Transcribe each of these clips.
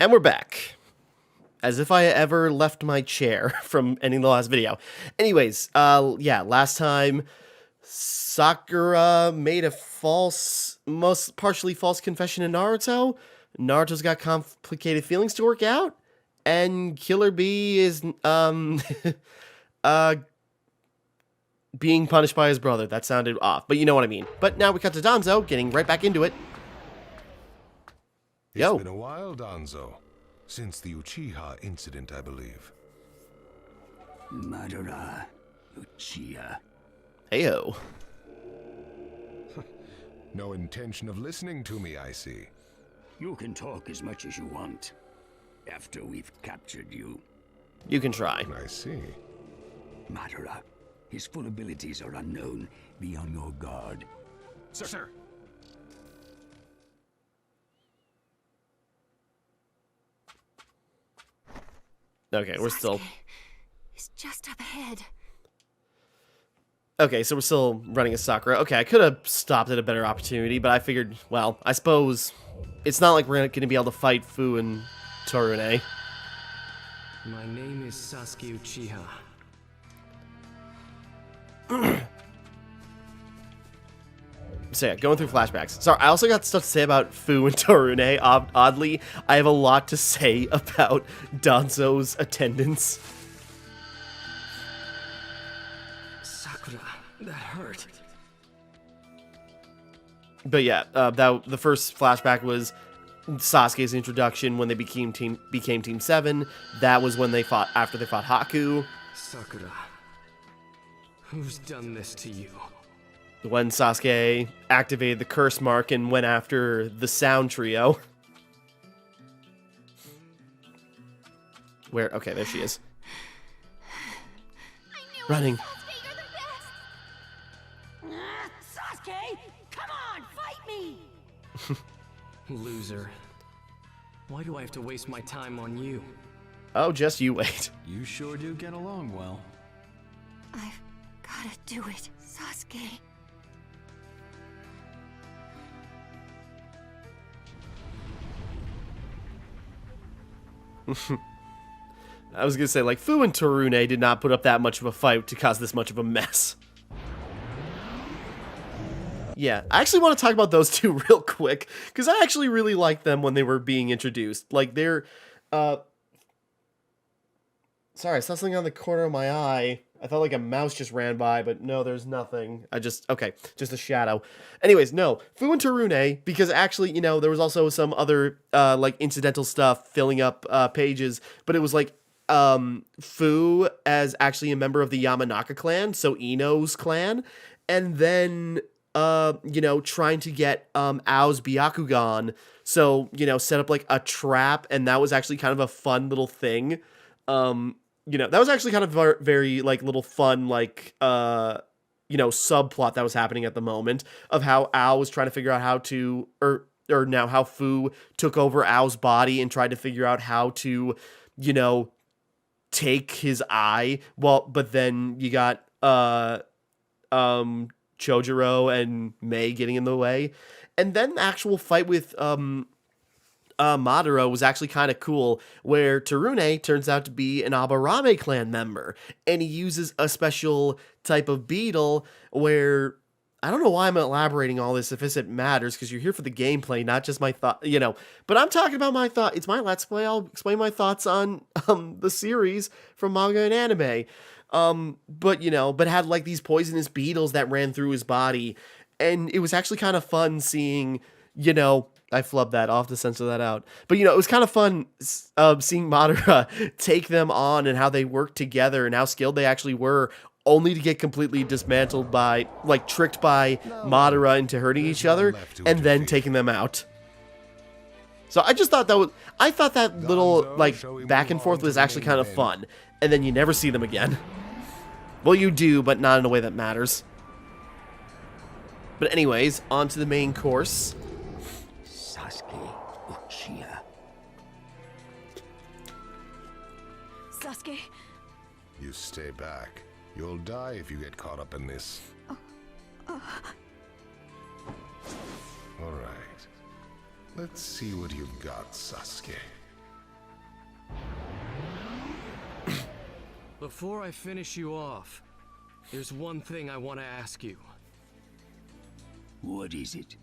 And we're back. As if I partially left my chair from ending the last video. Anyways, yeah, last time Sakura made a partially false confession to Naruto. Naruto's got complicated feelings to work out, and Killer Bee is being punished by his brother. That sounded off, but you know what I mean. But now we cut to Danzo getting right back into it. It's been a while, Danzo. Since the Uchiha incident, I believe. Madara, Uchiha. Heyo. No intention of listening to me, I see. You can talk as much as you want. After we've captured you. You can try. I see. Madara, his full abilities are unknown. Be on your guard. Sir. Okay, we're still... It's just up ahead. Okay, so we're still running as Sakura. Okay, I could have stopped at a better opportunity, but I figured, well, I suppose it's not like we're going to be able to fight Fu and Torune. My name is Sasuke Uchiha. So yeah, going through flashbacks. Sorry, I also got stuff to say about Fu and Torune. Oddly, I have a lot to say about Danzo's attendance. Sakura, that hurt. But yeah, the first flashback was Sasuke's introduction when they became Team 7. That was when they fought, after they fought Haku. Sakura, who's done this to you? When Sasuke activated the curse mark and went after the Sound Trio. Where? Okay, there she is. Running. Sasuke, come on, fight me! Loser. Why do I have to waste my time on you? Oh, just you wait. You sure do get along well. I've gotta do it, Sasuke. I was gonna say, like, Fu and Torune did not put up that much of a fight to cause this much of a mess. Yeah, I actually want to talk about those two real quick, because I actually really liked them when they were being introduced. Like, they're, sorry, I saw something on the corner of my eye. I thought like a mouse just ran by, but no, there's nothing. Okay, just a shadow. Anyways, no, Fu and Torune, because actually, you know, there was also some other, like, incidental stuff filling up, pages, but it was like, Fu as actually a member of the Yamanaka clan, so Ino's clan, and then, you know, trying to get, Ao's Byakugan, so, you know, set up, like, a trap, and that was actually kind of a fun little thing, you know, that was actually kind of very, like, little fun, like, you know, subplot that was happening at the moment of how Ao was trying to figure out how to, or now how Fu took over Ao's body and tried to figure out how to, you know, take his eye. Well, but then you got, Chojuro and Mei getting in the way. And then the actual fight with, Madara was actually kind of cool, where Torune turns out to be an Aburame clan member, and he uses a special type of beetle where, I don't know why I'm elaborating all this if it matters, because you're here for the gameplay, not just my thought, you know, but I'm talking about my thought. It's my Let's Play. I'll explain my thoughts on, the series from manga and anime. But, you know, but had like these poisonous beetles that ran through his body, and it was actually kind of fun seeing, you know, I flubbed that. I'll have to censor that out. But, you know, it was kind of fun seeing Madara take them on and how they worked together and how skilled they actually were, only to get completely dismantled by, like, tricked by Madara into hurting each other and then taking them out. So I just thought that little, like, back and forth was actually kind of fun. And then you never see them again. Well, you do, but not in a way that matters. But anyways, on to the main course. Uchiha. Sasuke, You stay back. You'll die if you get caught up in this. All right. Let's see what you've got, Sasuke. Before I finish you off, there's one thing I want to ask you. What is it?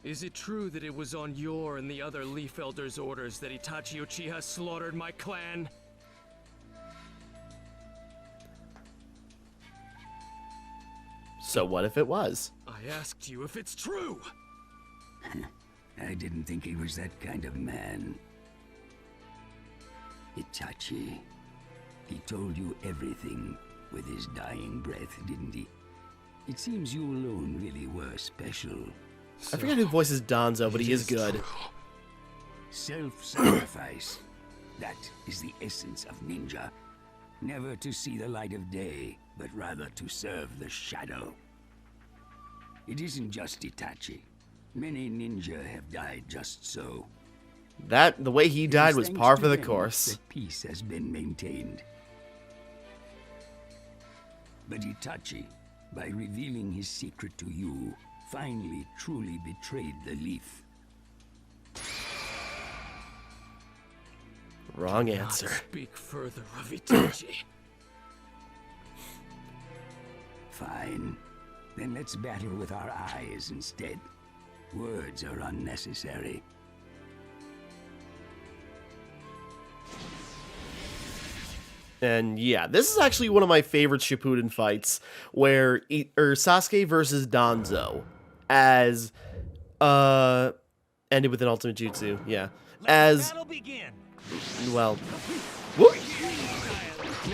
Is it true that it was on your and the other Leaf Elders' orders that Itachi Uchiha slaughtered my clan? So what if it was? I asked you if it's true! I didn't think he was that kind of man. Itachi. He told you everything with his dying breath, didn't he? It seems you alone really were special. I forget who voices Danzo, but he is good. Self-sacrifice. That is the essence of ninja. Never to see the light of day, but rather to serve the shadow. It isn't just Itachi. Many ninja have died just so. The way he died was Thanks par to for the them course. that peace has been maintained. But Itachi, by revealing his secret to you, finally truly betrayed the Leaf. Wrong Not answer. speak further of Itachi. Fine. Then let's battle with our eyes instead. Words are unnecessary. And yeah, this is actually one of my favorite Shippuden fights, where Sasuke versus Danzo, as ended with an ultimate jutsu. Yeah, as well. Whoop.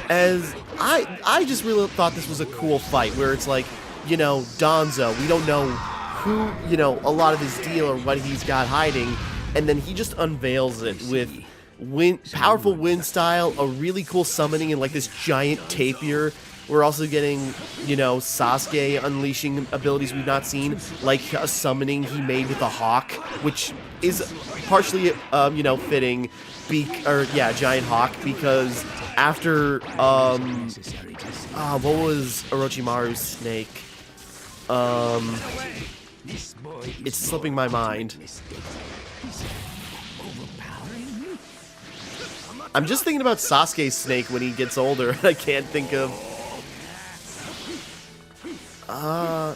As I just really thought this was a cool fight, where it's like, you know, Danzo, we don't know who, you know, a lot of his deal or what he's got hiding, and then he just unveils it with powerful wind style, a really cool summoning, and like this giant tapir. We're also getting, you know, Sasuke unleashing abilities we've not seen, like a summoning he made with a hawk, which is partially, you know, fitting. Giant hawk, because after, what was Orochimaru's snake? It's slipping my mind. I'm just thinking about Sasuke's snake when he gets older. I can't think of. I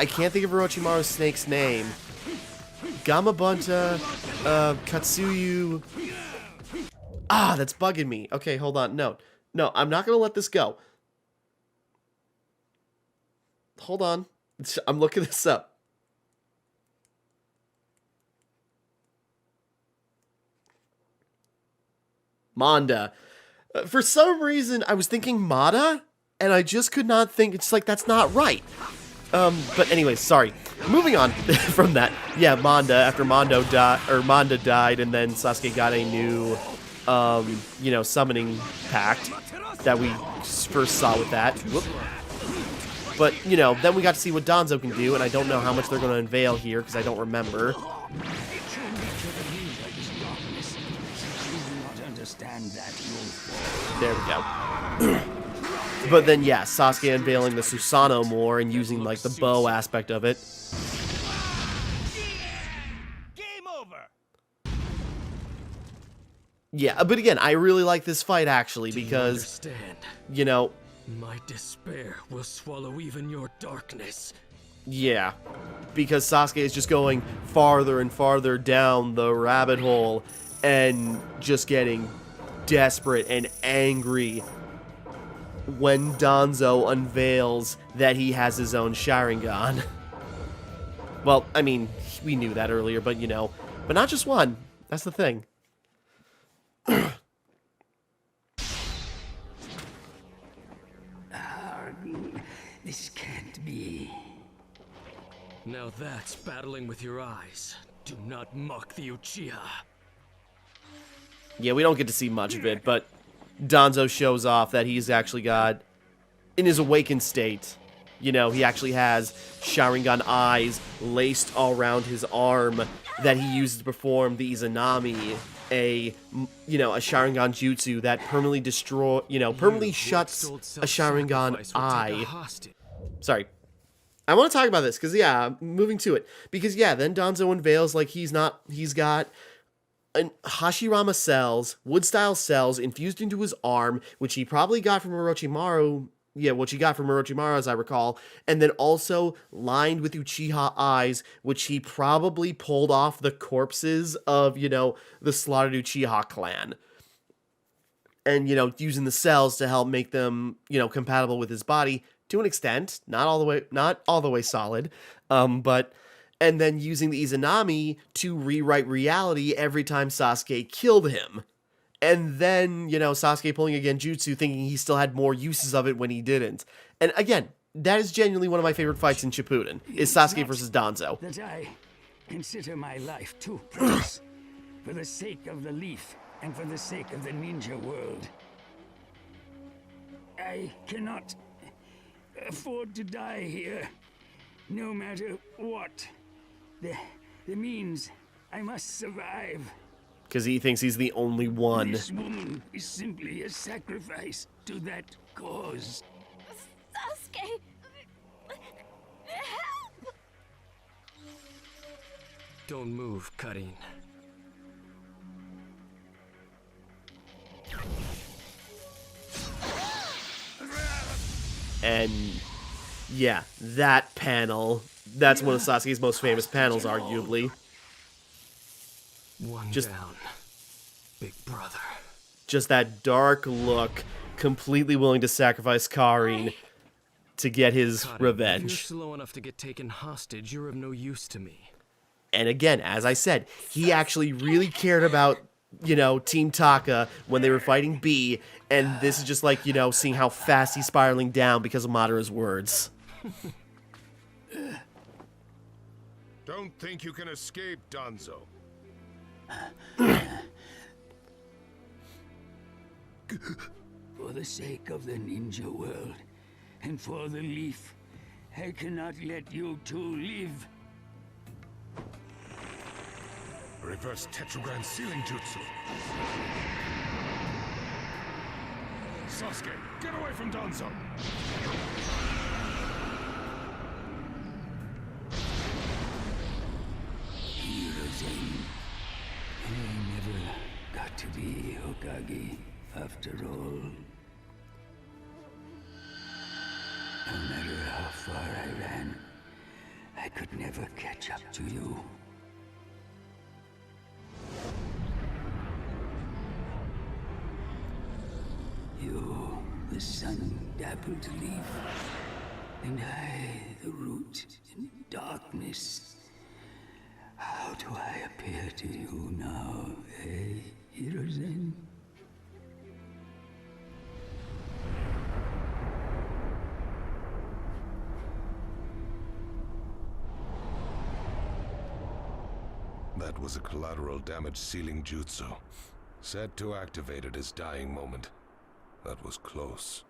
can't think of Orochimaru's snake's name. Gamabunta, Katsuyu. That's bugging me. Okay, hold on. No, I'm not gonna let this go. Hold on. I'm looking this up. Manda. For some reason, I was thinking Mada, and I just could not think. It's like, that's not right. But anyways, sorry. Moving on from that. Yeah, Manda, after Manda died, and then Sasuke got a new, you know, summoning pact that we first saw with that. Whoop. But, you know, then we got to see what Danzo can do, and I don't know how much they're going to unveil here, because I don't remember. There we go. But then, yeah, Sasuke unveiling the Susanoo more and using, like, the bow aspect of it. Game over. Yeah, but again, I really like this fight, actually, because, you know... My despair will swallow even your darkness. Yeah, because Sasuke is just going farther and farther down the rabbit hole and just getting desperate and angry when Danzo unveils that he has his own Sharingan. Well, I mean, we knew that earlier, but you know, but not just one. That's the thing. This can't be. Now that's battling with your eyes. Do not mock the Uchiha. Yeah, we don't get to see much of it, but Danzo shows off that he's actually got, in his awakened state, you know, he actually has Sharingan eyes laced all around his arm that he uses to perform the Izanami, a Sharingan jutsu that permanently shuts a Sharingan eye. Sorry. I want to talk about this, because, yeah, moving to it. Because, yeah, then Danzo unveils, like, he's got Hashirama cells, wood-style cells infused into his arm, which he probably got from Orochimaru. Yeah, which he got from Orochimaru, as I recall, and then also lined with Uchiha eyes, which he probably pulled off the corpses of, the slaughtered Uchiha clan. And, using the cells to help make them, compatible with his body to an extent, not all the way solid, but, and then using the Izanami to rewrite reality every time Sasuke killed him. And then, Sasuke pulling a Genjutsu thinking he still had more uses of it when he didn't. And again, that is genuinely one of my favorite fights in Shippuden, is Sasuke versus Danzo. That I consider my life too precious for the sake of the leaf and for the sake of the ninja world. I cannot afford to die here, no matter what. The means I must survive. Because he thinks he's the only one. This woman is simply a sacrifice to that cause. Sasuke! Help! Don't move, Karin. And yeah, that panel, that's one of Sasuke's most famous panels, arguably. One Just- down. Big brother. Just that dark look, completely willing to sacrifice Karin to get his Karin, If you're revenge. slow enough to get taken hostage, you're of no use to me. And again, as I said, he actually really cared about, Team Taka when they were fighting B, and this is just like, seeing how fast he's spiraling down because of Madara's words. Don't think you can escape, Danzo. For the sake of the ninja world, and for the leaf, I cannot let you two live. Reverse Tetragram Sealing Jutsu. Sasuke, get away from Danzo! Hirozen, I never got to be Hokage after all. No matter how far I ran, I could never catch up to you. You, the sun-dappled leaf, and I, the root in darkness. How do I appear to you now, eh, Hirozen? That was a collateral damage sealing jutsu. Set to activate at his dying moment. That was close.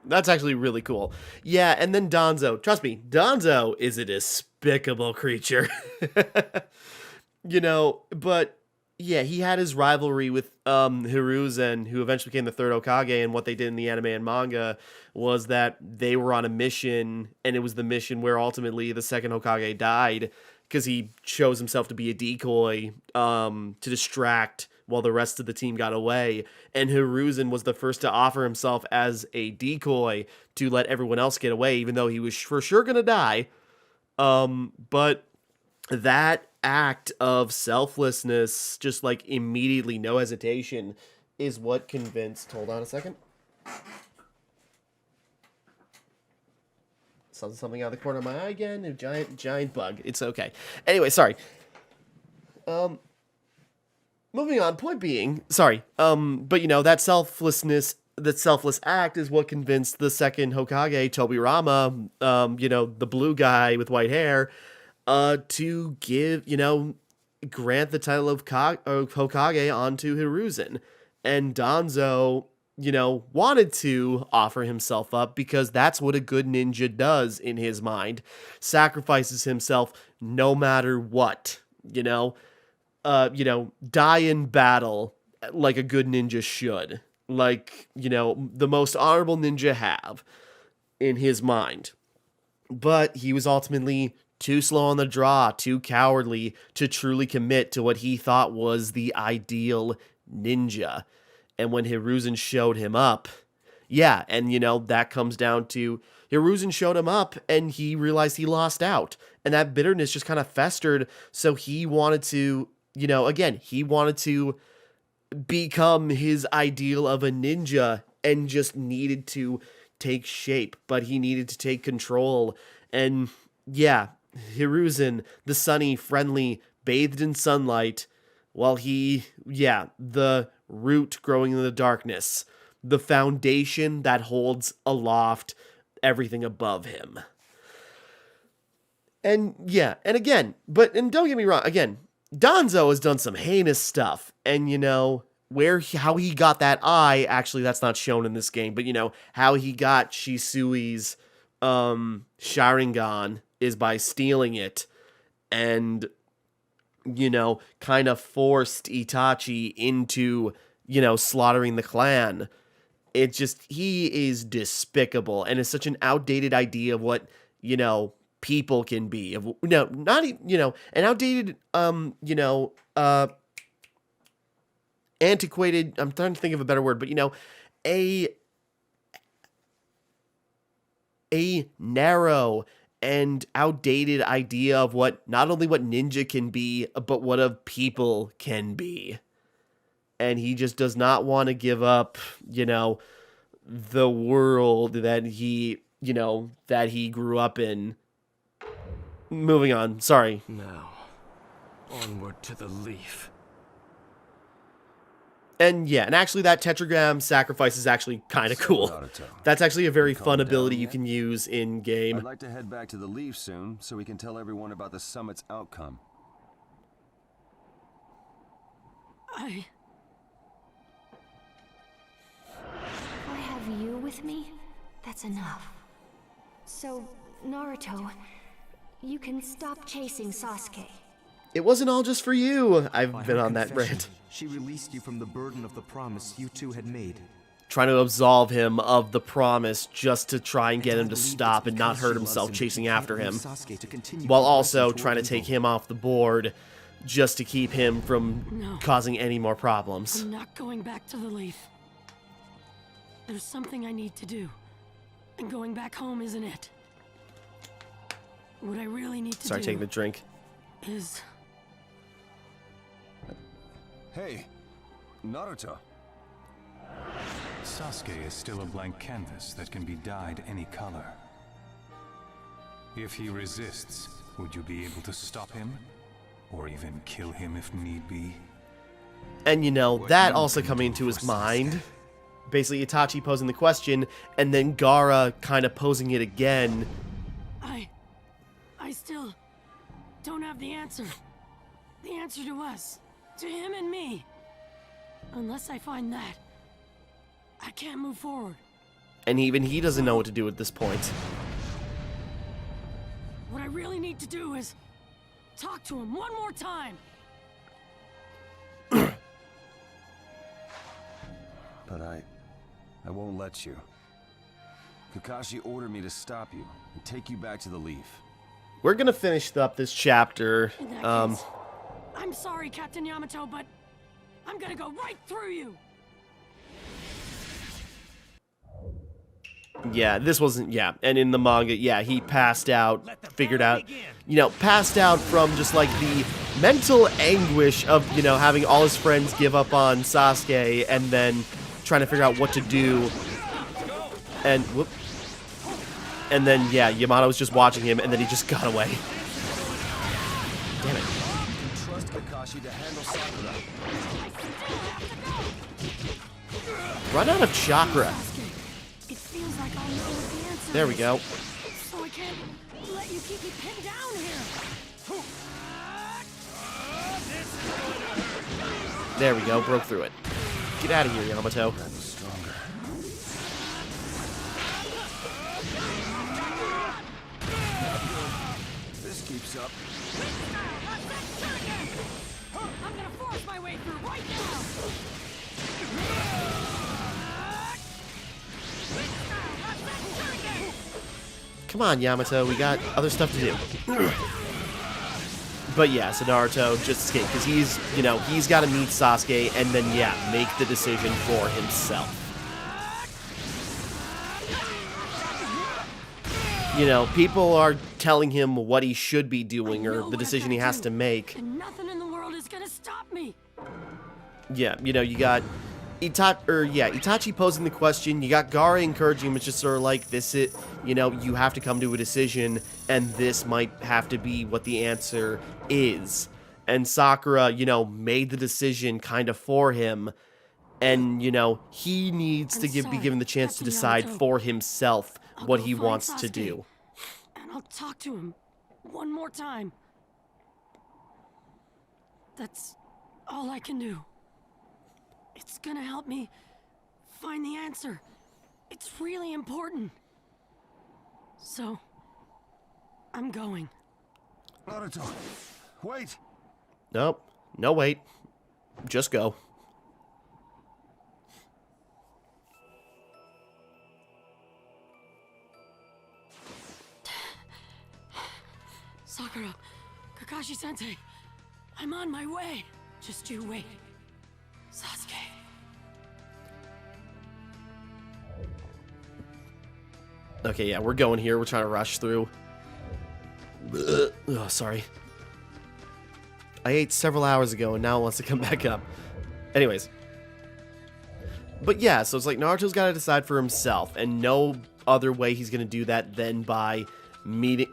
That's actually really cool. Yeah, and then Danzo. Trust me, Danzo is a despicable creature. But yeah, he had his rivalry with Hiruzen, who eventually became the third Hokage, and what they did in the anime and manga was that they were on a mission, and it was the mission where ultimately the second Hokage died, because he chose himself to be a decoy to distract while the rest of the team got away. And Hiruzen was the first to offer himself as a decoy to let everyone else get away, even though he was for sure going to die. But that act of selflessness, just like immediately, no hesitation, is what convinced... Hold on a second. Saw something out of the corner of my eye again. A giant bug. It's okay. Anyway, sorry. Moving on. Point being, sorry. But that selfless act is what convinced the second Hokage, Tobirama, the blue guy with white hair, to give, grant the title of Hokage onto Hiruzen. And Danzo, wanted to offer himself up because that's what a good ninja does in his mind. Sacrifices himself no matter what, die in battle like a good ninja should. Like, the most honorable ninja have in his mind. But he was ultimately too slow on the draw, too cowardly to truly commit to what he thought was the ideal ninja. And when Hiruzen showed him up, yeah, and that comes down to Hiruzen showed him up and he realized he lost out. And that bitterness just kind of festered. So he wanted to, again, he wanted to become his ideal of a ninja and just needed to take shape, but he needed to take control. And yeah, Hiruzen, the sunny, friendly, bathed in sunlight, while the root growing in the darkness, the foundation that holds aloft everything above him. And yeah, and again, and don't get me wrong, again, Danzo has done some heinous stuff, and how he got that eye, actually that's not shown in this game, but how he got Shisui's Sharingan is by stealing it, and kind of forced Itachi into slaughtering the clan. He is despicable, and it's such an outdated idea of what people can be, an outdated antiquated, I'm trying to think of a better word, but a narrow and outdated idea of not only what ninja can be, but what a people can be. And he just does not want to give up, the world that he grew up in. Moving on, sorry. Now, onward to the leaf. And yeah, and actually that tetragram sacrifice is actually kind of cool. Naruto. That's actually a very fun Calm ability down you yet? can use in game. I'd like to head back to the Leaf soon, so we can tell everyone about the summit's outcome. I have you with me? That's enough. So, Naruto, you can stop chasing Sasuke. It wasn't all just for you. I've By been her on that confession, rant. She released you from the burden of the promise you two had made. Trying to absolve him of the promise just to try and get I him to believe stop it's and not because hurt she loves himself him chasing she after can't him, leave Sasuke to continue while progressing also toward trying to evil. take him off the board just to keep him from No. causing any more problems. I'm not going back to the Leaf. There's something I need to do. And going back home isn't it. What I really need to Sorry, do taking the drink. is... Hey, Naruto. Sasuke is still a blank canvas that can be dyed any color. If he resists, would you be able to stop him? Or even kill him if need be? And What that you also can coming do into his for mind. Sasuke. Basically, Itachi posing the question, and then Gaara kind of posing it again. I still don't have the answer. The answer to us. To him and me. Unless I find that, I can't move forward. And even he doesn't know what to do at this point. What I really need to do is talk to him one more time. But I won't let you. Kakashi ordered me to stop you and take you back to the Leaf. We're gonna finish up this chapter. In that case, I'm sorry, Captain Yamato, but I'm gonna go right through you. Yeah, this wasn't, and in the manga, he passed out, figured out, passed out from just like the mental anguish of, having all his friends give up on Sasuke and then trying to figure out what to do. And, and then, Yamato was just watching him and then he just got away. Damn it. Trust Kakashi to handle Sakura. Run out of chakra. It feels like I'll know what the answer There we is. go. So I can't let you keep me pinned down here. There we go, broke through it. Get out of here, Yamato. Stronger. This keeps up. I'm gonna force my way through right now. Come on, Yamato, we got other stuff to do. But yeah, so Naruto just escaped, because he's, you know, he's got to meet Sasuke, and then, yeah, make the decision for himself. You know, people are telling him what he should be doing, or the decision he has to make. And nothing in the world is gonna stop me. Yeah, you know, you got Itachi posing the question, you got Gaara encouraging him. It's just sort of like, this is, you know, you have to come to a decision, and this might have to be what the answer is. And Sakura, you know, made the decision kind of for him, and, you know, he needs to be given the chance to decide for himself what he wants to do. And I'll talk to him one more time. That's all I can do. It's gonna help me find the answer. It's really important. So, I'm going. Naruto, wait! Nope. No, wait. Just go. Sakura, Kakashi-sensei, I'm on my way. Just you wait. Sasuke. Okay, yeah, we're going here. We're trying to rush through. Oh, sorry. I ate several hours ago, and now it wants to come back up. Anyways. But yeah, so it's like Naruto's got to decide for himself, and no other way he's going to do that than by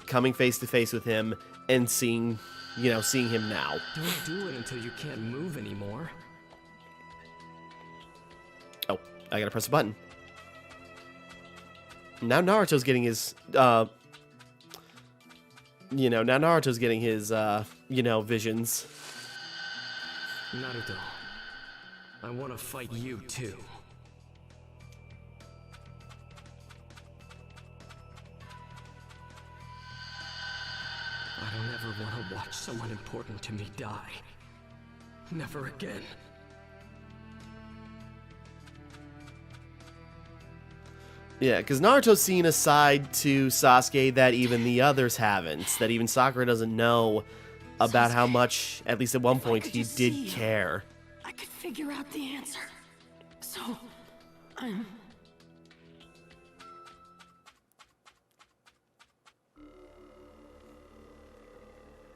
coming face to face with him and seeing him now. Don't do it until you can't move anymore. Oh, I gotta press a button. Now Naruto's getting his, now Naruto's getting his, visions. Naruto, I want to fight you too. I don't ever want to watch someone important to me die. Never again. Yeah, because Naruto's seen a side to Sasuke that even the others haven't. That even Sakura doesn't know about how much, at least at one point, he did care. I could figure out the answer. So, I'm...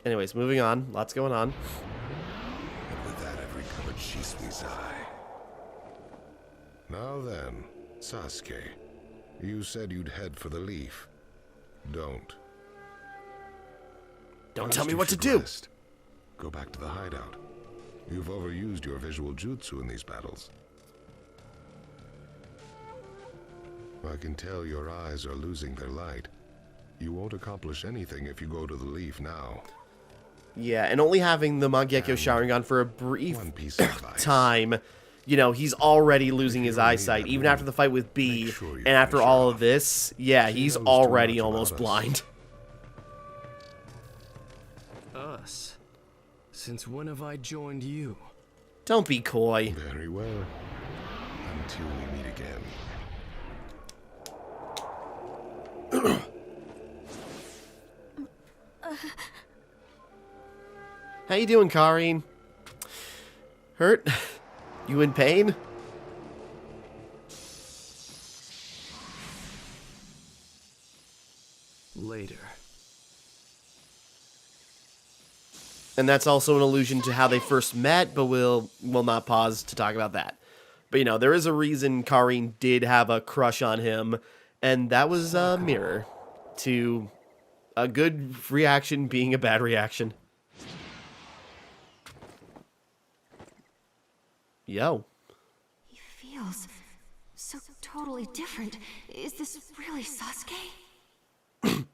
Anyways, moving on. Lots going on. And with that, I've recovered Shisui's eye. Now then, Sasuke, you said you'd head for the leaf. Don't tell me what to do. Rest. Go back to the hideout. You've overused your visual jutsu in these battles. I can tell your eyes are losing their light. You won't accomplish anything if you go to the leaf now. Yeah, and only having the Mangekyo Sharingan for a brief One piece of advice. time, he's already losing his eyesight. Even after the fight with B, and after all of this, yeah, he's already almost blind. Us? Since when have I joined you? Don't be coy. Very well. Until we meet again. How you doing, Karin? Hurt? You in pain? Later. And that's also an allusion to how they first met, but we'll not pause to talk about that. But there is a reason Karin did have a crush on him, and that was a mirror to a good reaction being a bad reaction. Yo. He feels so totally different. Is this really Sasuke?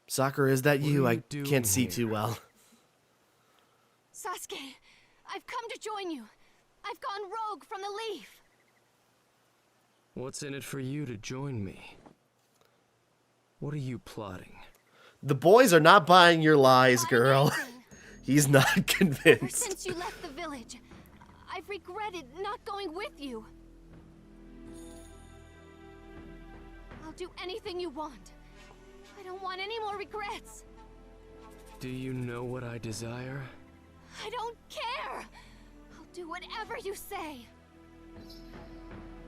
Sakura, is that you? I doing can't see here? too well. Sasuke, I've come to join you. I've gone rogue from the leaf. What's in it for you to join me? What are you plotting? The boys are not buying your lies, girl. Anything. He's not Ever convinced. since you left the village, I've regretted not going with you. I'll do anything you want. I don't want any more regrets. Do you know what I desire? I don't care. I'll do whatever you say.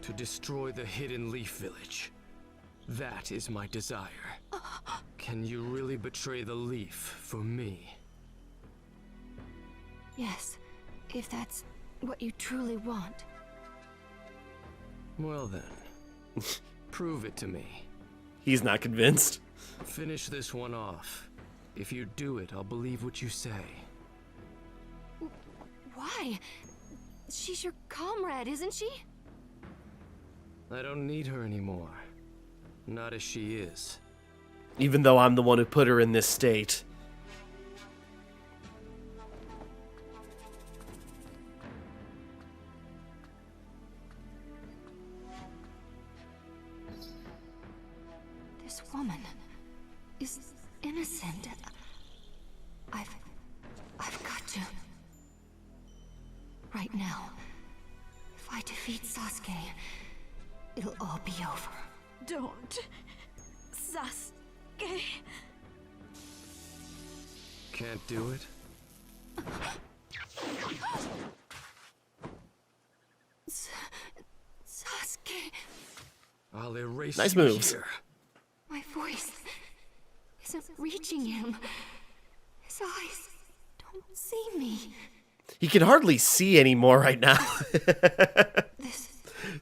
To destroy the Hidden Leaf Village. That is my desire. Can you really betray the leaf for me? Yes, if that's what you truly want. Well then, prove it to me. He's not convinced. Finish this one off. If you do it, I'll believe what you say. Why? She's your comrade, isn't she? I don't need her anymore. Not as she is. Even though I'm the one who put her in this state. This woman is innocent. I've got to. Right now, if I defeat Sasuke, it'll all be over. Don't. Sasuke. Can't do it? Sasuke. I'll erase Nice you moves. here. My voice isn't reaching him. His eyes don't see me. He can hardly see anymore right now. This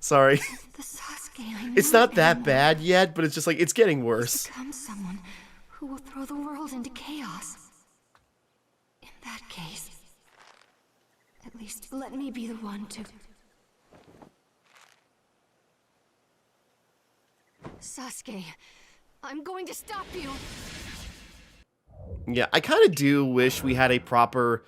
Sorry. is the Sasuke I know. It's not that anymore. bad yet, but it's just like, it's getting worse. Become someone who will throw the world into chaos. In that case, at least let me be the one to... Sasuke, I'm going to stop you. Yeah, I kind of do wish we had a proper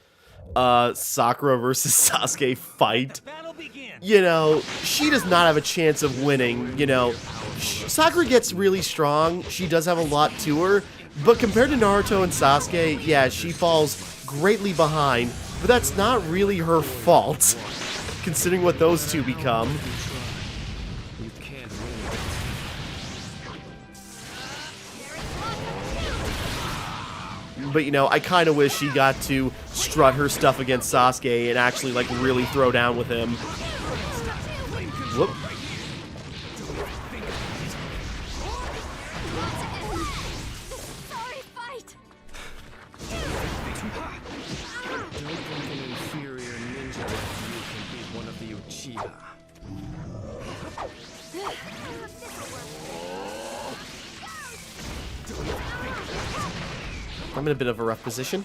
Sakura versus Sasuke fight. Battle begin. You know, she does not have a chance of winning, you know. Sakura gets really strong, she does have a lot to her, but compared to Naruto and Sasuke, yeah, she falls greatly behind, but that's not really her fault, considering what those two become. You can't win. But, you know, I kind of wish she got to strut her stuff against Sasuke and actually, like, really throw down with him. Whoop. Sorry, fight. Don't think an inferior ninja like you can beat one of the Uchiha. I'm in a bit of a rough position.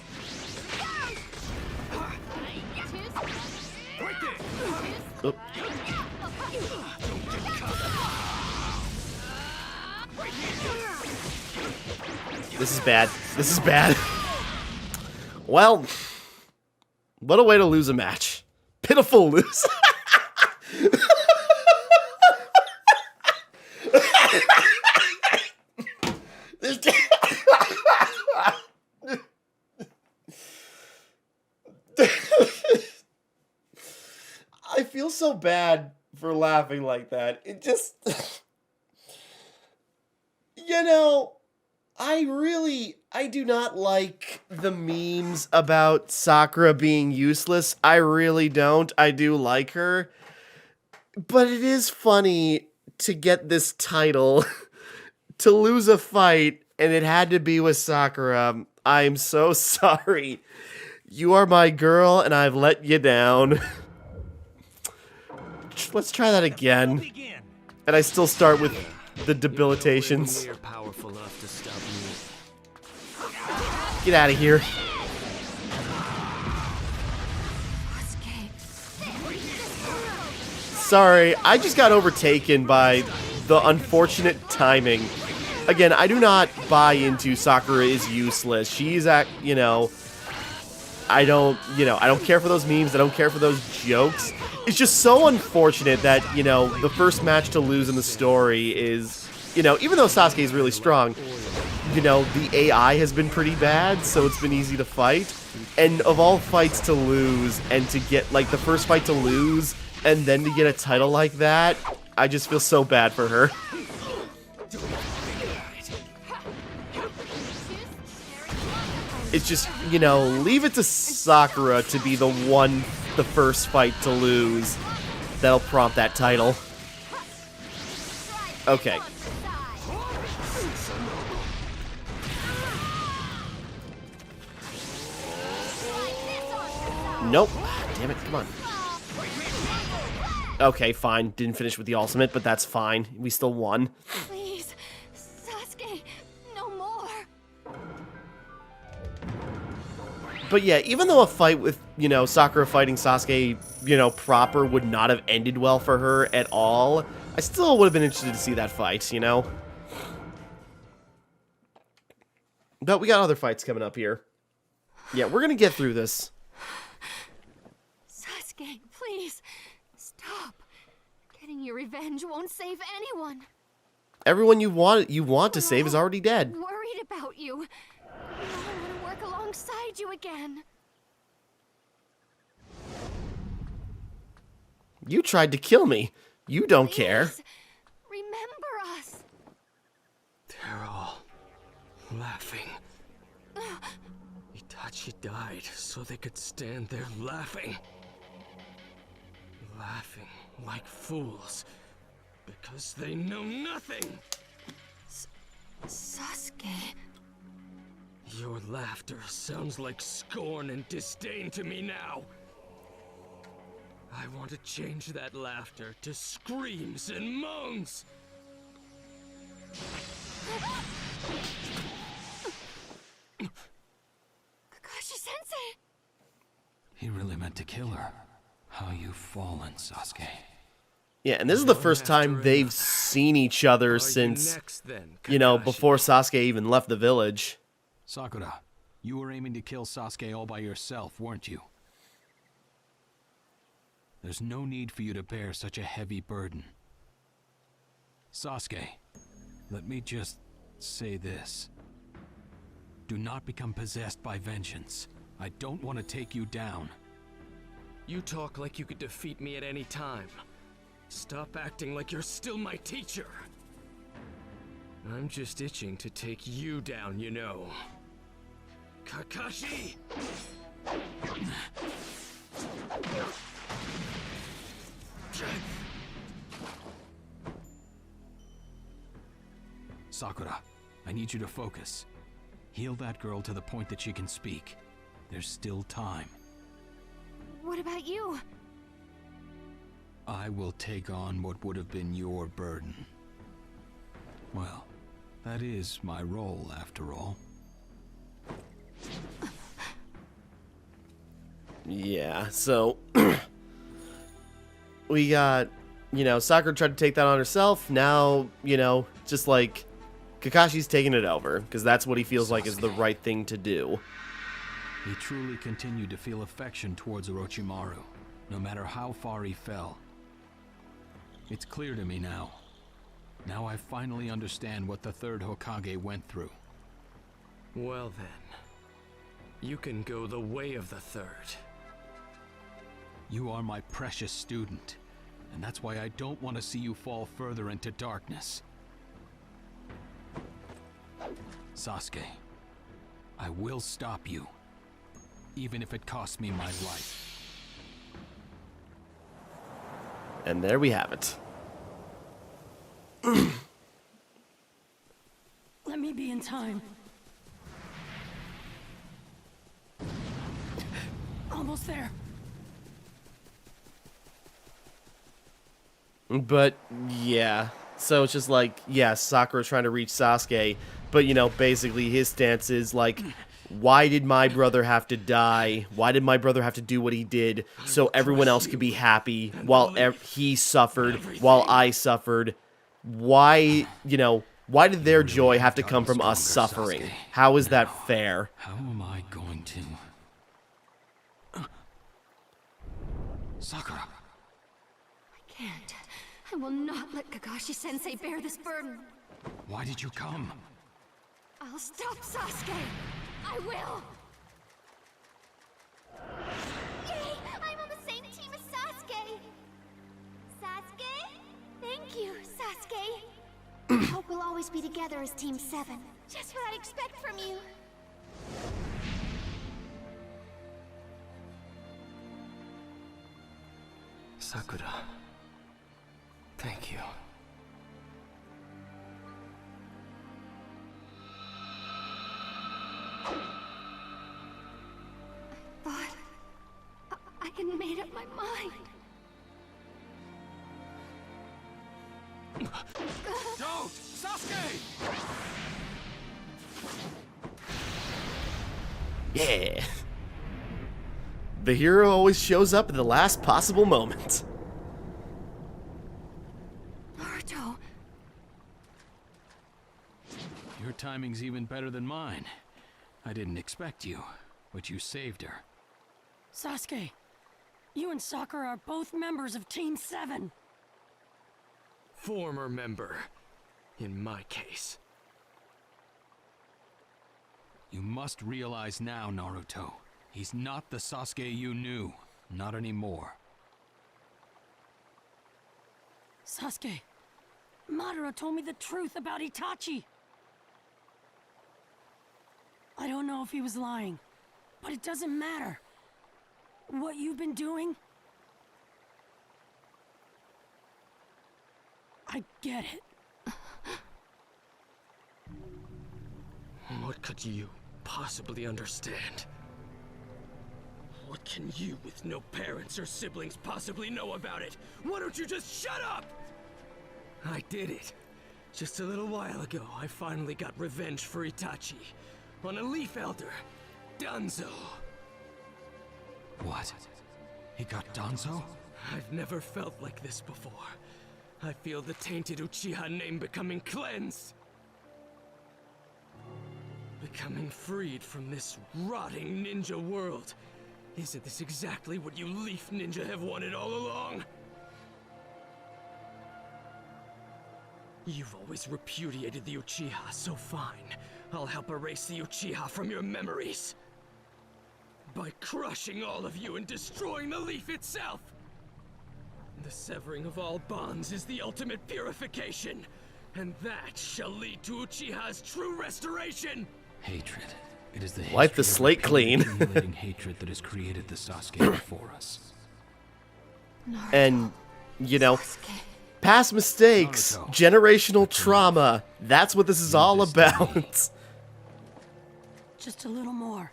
Oop. This is bad. This is bad. Well, what a way to lose a match. Pitiful lose. I feel so bad for laughing like that. It just... You know, I do not like the memes about Sakura being useless. I really don't. I do like her. But it is funny to get this title, to lose a fight, and it had to be with Sakura. I'm so sorry. You are my girl, and I've let you down. Let's try that again. And I still start with the debilitations. You're powerful enough to stop me. Get out of here. Sorry, I just got overtaken by the unfortunate timing. Again, I do not buy into Sakura is useless. She's you know, I don't care for those memes. I don't care for those jokes. It's just so unfortunate that, you know, the first match to lose in the story is, you know, even though Sasuke is really strong, you know, the AI has been pretty bad, so it's been easy to fight. And of all fights to lose, and to get, like, the first fight to lose, and then to get a title like that, I just feel so bad for her. It's just, leave it to Sakura to be the first fight to lose. That'll prompt that title. Okay. Nope. Damn it, come on. Okay, fine. Didn't finish with the ultimate, but that's fine. We still won. Please, Sasuke, no more. But yeah, even though a fight with, Sakura fighting Sasuke, proper would not have ended well for her at all, I still would have been interested to see that fight, But we got other fights coming up here. Yeah, we're gonna get through this. Sasuke, please, stop. Getting your revenge won't save anyone. Everyone you want to save is already dead. Worried about you. I want to work alongside you again. You tried to kill me. You don't care. Please, remember us. They're all laughing. Itachi died so they could stand there laughing. Laughing like fools. Because they know nothing. Sasuke. Your laughter sounds like scorn and disdain to me now. I want to change that laughter to screams and moans. Kakashi-sensei! He really meant to kill her. How you've fallen, Sasuke. Yeah, and this is the first time they've seen each other since, before Sasuke even left the village. Sakura, you were aiming to kill Sasuke all by yourself, weren't you? There's no need for you to bear such a heavy burden. Sasuke, let me just say this. Do not become possessed by vengeance. I don't want to take you down. You talk like you could defeat me at any time. Stop acting like you're still my teacher. I'm just itching to take you down, Kakashi! Sakura, I need you to focus. Heal that girl to the point that she can speak. There's still time. What about you? I will take on what would have been your burden. Well, that is my role, after all. Yeah, so we got, Sakura tried to take that on herself. Now, just like Kakashi's taking it over because that's what he feels like is the right thing to do. He truly continued to feel affection towards Orochimaru, no matter how far he fell. It's clear to me now. Now I finally understand what the third Hokage went through. Well then, you can go the way of the third. You are my precious student, and that's why I don't want to see you fall further into darkness. Sasuke, I will stop you, even if it costs me my life. And there we have it. Let me be in time. Almost there. But, yeah. So it's just like, yeah, Sakura trying to reach Sasuke, but, basically his stance is like, why did my brother have to die? Why did my brother have to do what he did so everyone else could be happy while he suffered, while I suffered? Why, why did their joy have to come from us suffering? How is that fair? How am I going to... Sakura! I can't. I will not let Kakashi-sensei bear this burden. Why did you come? I'll stop Sasuke! I will! Yay! I'm on the same team as Sasuke! Sasuke? Thank you, Sasuke. I hope we'll always be together as Team 7. Just what I'd expect from you. Sakura, thank you. Thought I had made up my mind. Don't! Sasuke! Yeah. The hero always shows up at the last possible moment. Naruto. Your timing's even better than mine. I didn't expect you, but you saved her. Sasuke, you and Sakura are both members of Team 7. Former member, in my case. You must realize now, Naruto. He's not the Sasuke you knew. Not anymore. Sasuke, Madara told me the truth about Itachi. I don't know if he was lying, but it doesn't matter. What you've been doing, I get it. What could you possibly understand? What can you, with no parents or siblings, possibly know about it? Why don't you just shut up? I did it. Just a little while ago, I finally got revenge for Itachi. On a Leaf Elder, Danzo. What? He got Danzo? I've never felt like this before. I feel the tainted Uchiha name becoming cleansed. Becoming freed from this rotting ninja world. Isn't this exactly what you Leaf Ninja have wanted all along? You've always repudiated the Uchiha, so fine. I'll help erase the Uchiha from your memories. By crushing all of you and destroying the Leaf itself! The severing of all bonds is the ultimate purification, and that shall lead to Uchiha's true restoration! Hatred. It is the Wipe the history of slate clean. accumulating hatred that has created the Sasuke before us. Naruto. And, you know, Sasuke. past mistakes, Naruto. generational trauma. That's what this is all this to me. about. Just a little more,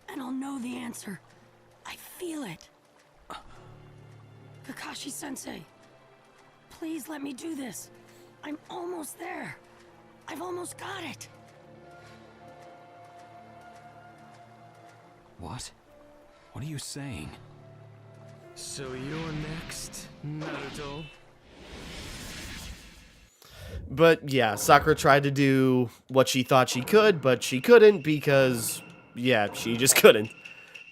and I'll know the answer. I feel it. Kakashi-sensei, please let me do this. I'm almost there. I've almost got it. What? What are you saying? So you're next, Naruto. But yeah, Sakura tried to do what she thought she could, but she couldn't because, yeah, she just couldn't.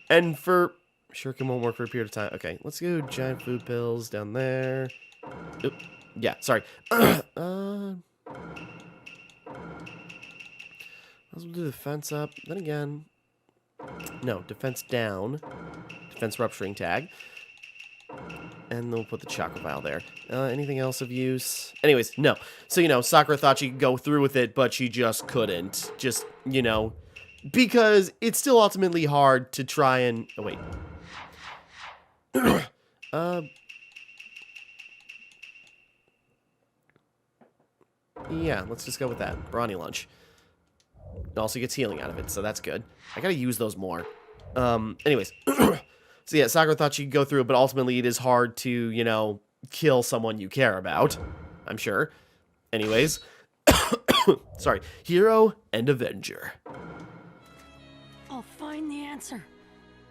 And for Shuriken won't work for a period of time. Okay, let's go giant food pills down there. Oop. Yeah, sorry. Let's do the defense up. Then again, no, defense down. Defense rupturing tag. And then we'll put the chakra vial there. Anything else of use? Anyways, no. So, you know, Sakura thought she could go through with it, but she just couldn't. Just, you know, because it's still ultimately hard to try and... Oh, wait. Yeah, let's just go with that. Brawny lunch. It also gets healing out of it, so that's good. I gotta use those more. Anyways. So yeah, Sakura thought she could go through it, but ultimately it is hard to, you know, kill someone you care about. I'm sure. Anyways. Sorry. Hero and Avenger. I'll find the answer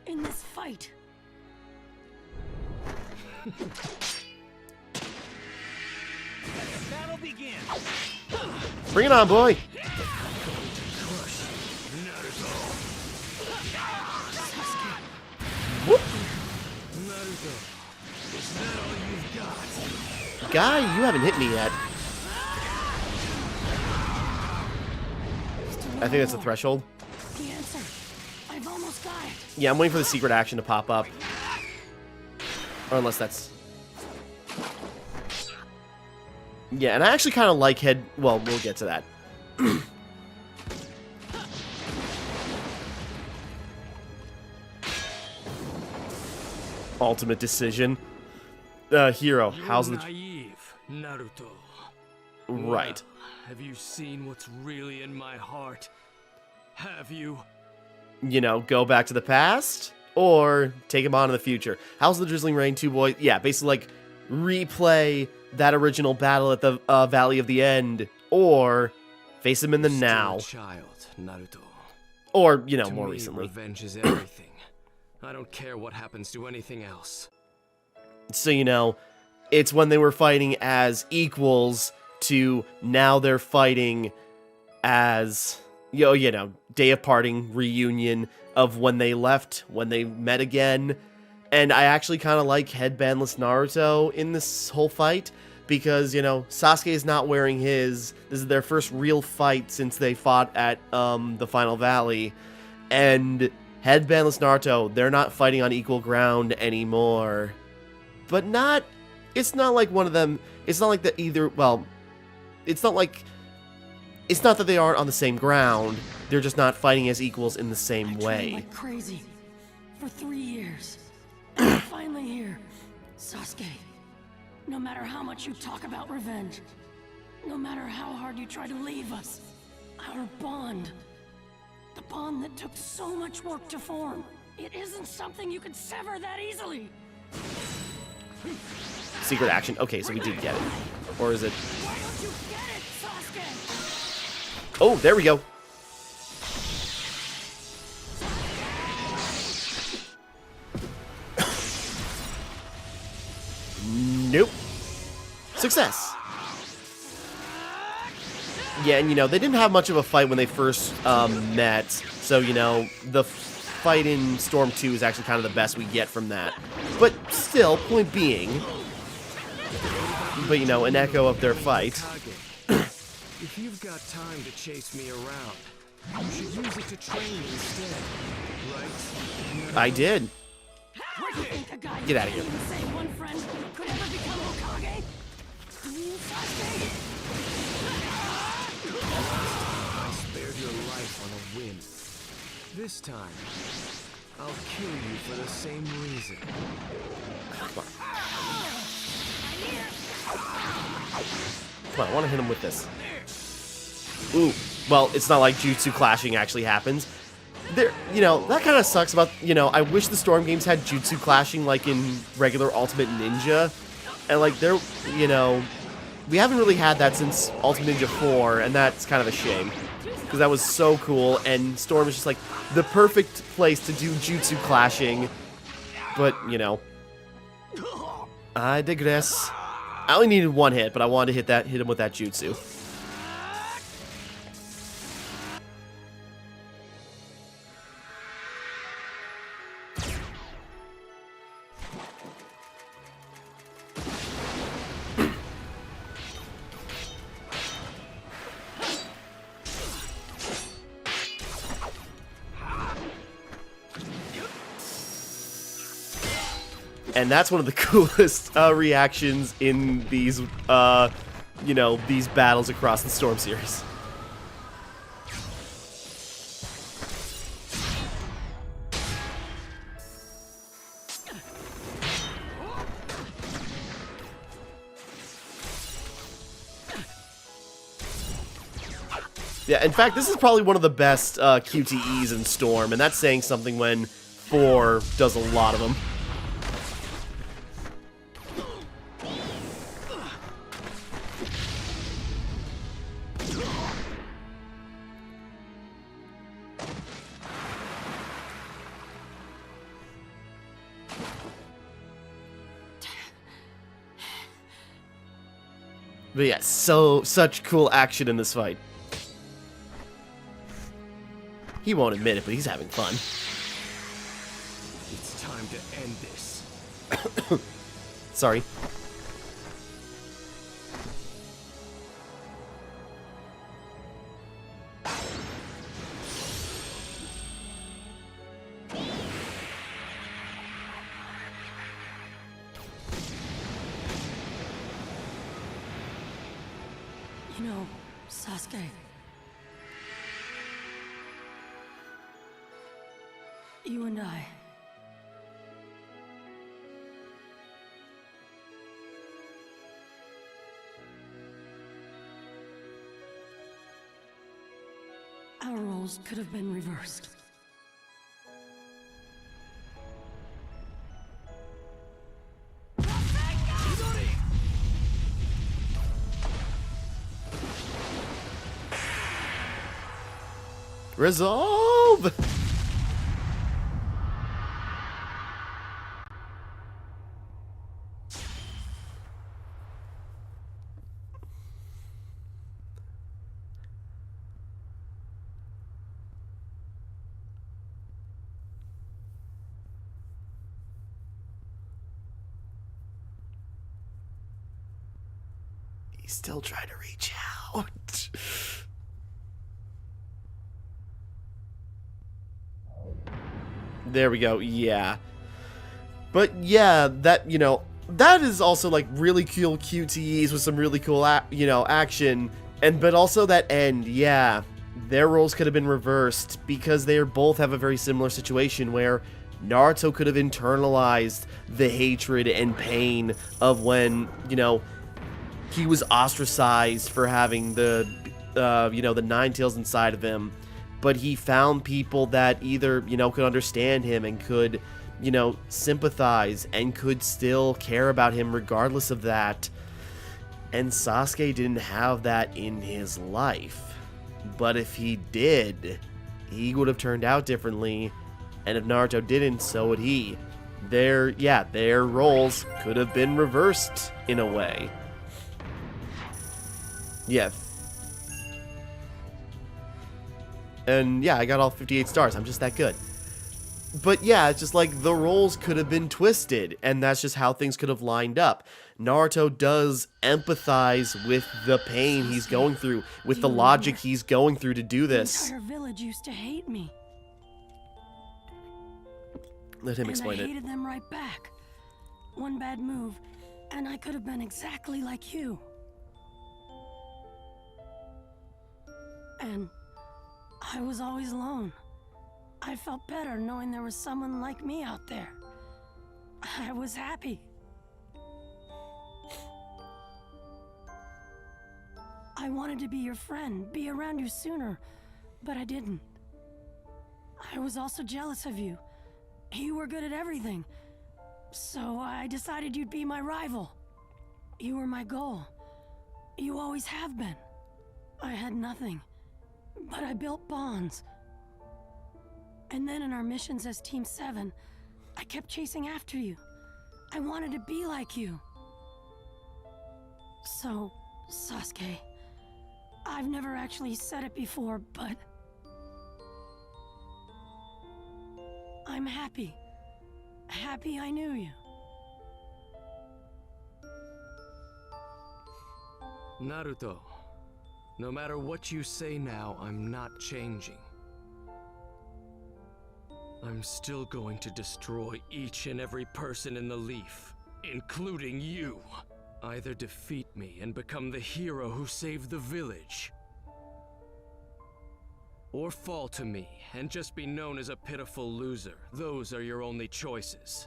in this fight. Battle begins. Bring it on, boy. Whoop. Naruto, is that all you've got? Guy, you haven't hit me yet. I think that's the threshold. The answer. I've almost got it. Yeah, I'm waiting for the secret action to pop up. Or unless that's... Yeah, and I actually kind of like head... Well, we'll get to that. Ultimate decision. Hero, You're how's the... naive, Naruto. Right. Well, have you seen what's really in my heart? Have you? You know, go back to the past, or take him on in the future. How's the Drizzling Rain 2 boy? Yeah, basically like replay that original battle at the Valley of the End, or face him in the You're now, still a child, Naruto. or, you know, To more me, recently. revenge is everything. I don't care what happens to anything else. So, you know, it's when they were fighting as equals to now they're fighting as, you know, Day of Parting reunion of when they left, when they met again. And I actually kind of like headbandless Naruto in this whole fight because, you know, Sasuke is not wearing his. This is their first real fight since they fought at the Final Valley. And headbandless Naruto, they're not fighting on equal ground anymore. But not, it's not like one of them, it's not like that either, well, it's not that they aren't on the same ground, they're just not fighting as equals in the same Trained way. like crazy for 3 years. I'm finally here. Sasuke, no matter how much you talk about revenge, no matter how hard you try to leave us, our bond, the bond that took so much work to form, it isn't something you could sever that easily. Secret action, okay, so we did get it. Or is it? Why don't you get it, Sasuke? Oh, there we go. Nope. Success. Yeah, and you know, they didn't have much of a fight when they first met, so you know, the fight in Storm 2 is actually kind of the best we get from that. But still, point being, but you know, an echo of their fight. If you've got time to chase me around, you should use it to train me instead, right? I did. You think a guy Get outta who here. can't even say one friend could ever become Hokage? You mean Sasuke? I spared your life on a whim. This time, I'll kill you for the same reason. Come on, I want to hit him with this. Ooh, well, it's not like jutsu clashing actually happens. There, you know, that kind of sucks about, you know, I wish the Storm games had jutsu clashing like in regular Ultimate Ninja. And like, there, you know, we haven't really had that since Ultimate Ninja 4, and that's kind of a shame. Because that was so cool, and Storm is just like the perfect place to do jutsu clashing. But, you know, I digress. I only needed one hit, but I wanted to hit him with that jutsu. And that's one of the coolest reactions in these, you know, these battles across the Storm series. Yeah, in fact, this is probably one of the best QTEs in Storm, and that's saying something when 4 does a lot of them. But yeah, such cool action in this fight. He won't admit it, but he's having fun. It's time to end this. Sorry. You know, Sasuke. You and I. our roles could have been reversed. Resolve! He still trying to reach out. There we go. Yeah. But yeah, that, that is also like really cool QTEs with some really cool, action. But also that end, yeah. Their roles could have been reversed because they both have a very similar situation where Naruto could have internalized the hatred and pain of when, he was ostracized for having the Nine Tails inside of him. But he found people that either, could understand him and could, sympathize and could still care about him regardless of that. And Sasuke didn't have that in his life. But if he did, he would have turned out differently. And if Naruto didn't, so would he. Their roles could have been reversed in a way. Yeah. And yeah, I got all 58 stars. I'm just that good. But yeah, it's just like the roles could have been twisted, and that's just how things could have lined up. Naruto does empathize with the pain he's going through, with the logic he's going through to do this. The entire village used to hate me. Let him explain I it. hated them right back. One bad move, and I could have been exactly like you. And I was always alone. I felt better knowing there was someone like me out there. I was happy. I wanted to be your friend, be around you sooner, but I didn't. I was also jealous of you. You were good at everything, so I decided you'd be my rival. You were my goal. You always have been. I had nothing, but I built bonds. And then in our missions as Team 7, I kept chasing after you. I wanted to be like you. So, Sasuke, I've never actually said it before, but I'm happy. Happy I knew you. Naruto, no matter what you say now, I'm not changing. I'm still going to destroy each and every person in the Leaf, including you. Either defeat me and become the hero who saved the village, or fall to me and just be known as a pitiful loser. Those are your only choices.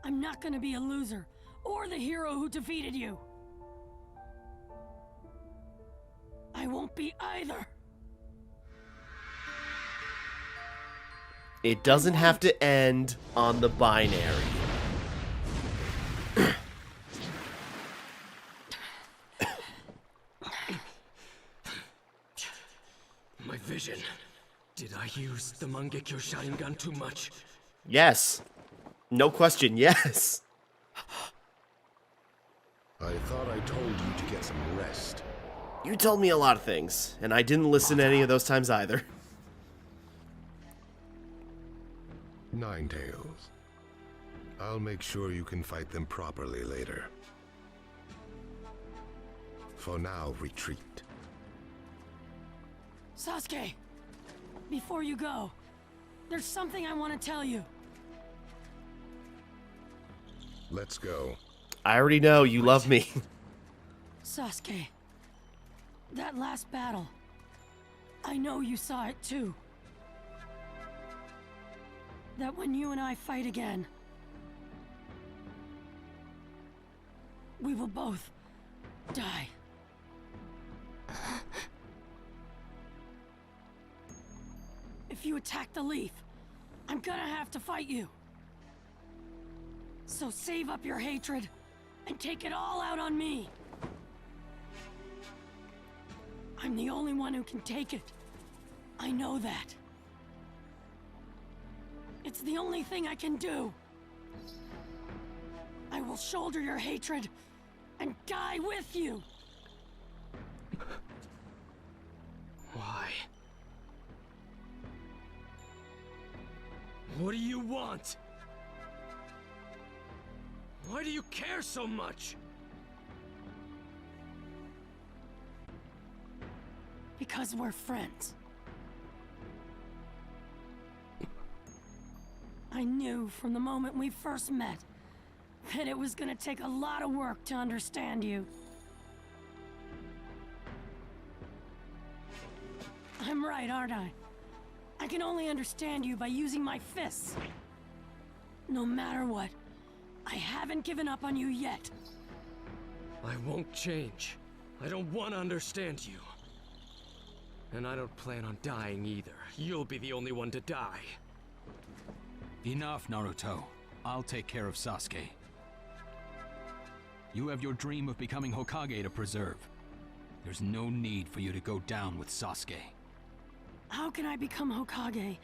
I'm not gonna be a loser, or the hero who defeated you. I won't be either. It doesn't have to end on the binary. My vision. Did I use the Mangekyo Sharingan too much? Yes. No question, yes. I thought I told you to get some rest. You told me a lot of things, and I didn't listen any of those times either. Nine Tails. I'll make sure you can fight them properly later. For now, retreat. Sasuke, before you go, there's something I want to tell you. Let's go. I already know you love me. Sasuke, that last battle, I know you saw it too. That when you and I fight again, we will both die. If you attack the Leaf, I'm gonna have to fight you. So save up your hatred and take it all out on me. I'm the only one who can take it. I know that. It's the only thing I can do. I will shoulder your hatred and die with you. Why? What do you want? Why do you care so much? Because we're friends. I knew from the moment we first met that it was gonna take a lot of work to understand you. I'm right, aren't I? I can only understand you by using my fists. No matter what, I haven't given up on you yet. I won't change. I don't want to understand you. And I don't plan on dying either. You'll be the only one to die. Enough, Naruto. I'll take care of Sasuke. You have your dream of becoming Hokage to preserve. There's no need for you to go down with Sasuke. How can I become Hokage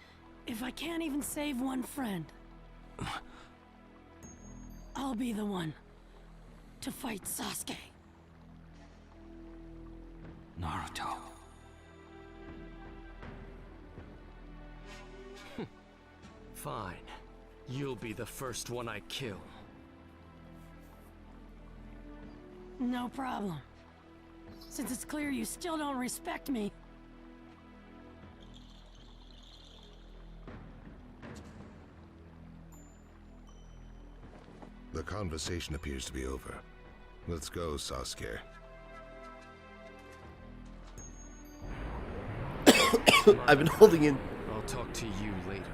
if I can't even save one friend? I'll be the one to fight Sasuke. Naruto. Fine. You'll be the first one I kill. No problem. Since it's clear you still don't respect me. The conversation appears to be over. Let's go, Sasuke. I've been holding in. I'll talk to you later.